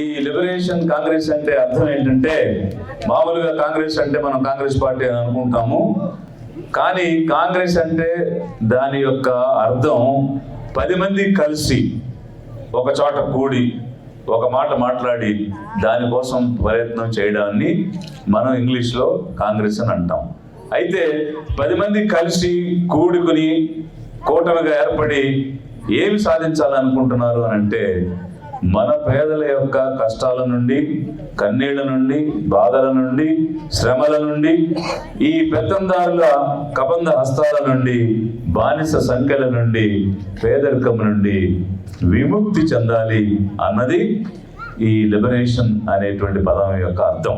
ఈ లిబరేషన్ కాంగ్రెస్ అంటే అర్థం ఏంటంటే, మామూలుగా కాంగ్రెస్ అంటే మనం కాంగ్రెస్ పార్టీ అని అనుకుంటాము. కానీ కాంగ్రెస్ అంటే దాని యొక్క అర్థం 10 మంది కలిసి ఒక చోట కూడి ఒక మాట మాట్లాడి దానికోసం ప్రయత్నం చేయడాన్ని మనం ఇంగ్లీష్లో కాంగ్రెస్ అని అంటాం. అయితే 10 మంది కలిసి కూడుకుని కూటమిగా ఏర్పడి ఏమి సాధించాలనుకుంటున్నారు అని అంటే, మన పేదల యొక్క కష్టాల నుండి, కన్నీళ్ల నుండి, బాధల నుండి, శ్రమల నుండి, ఈ పెత్తందారుల కబంధ హస్తాల నుండి, బానిస సంఖ్యల నుండి, పేదరికం నుండి విముక్తి చెందాలి అన్నది ఈ లిబరేషన్ అనేటువంటి పదం యొక్క అర్థం.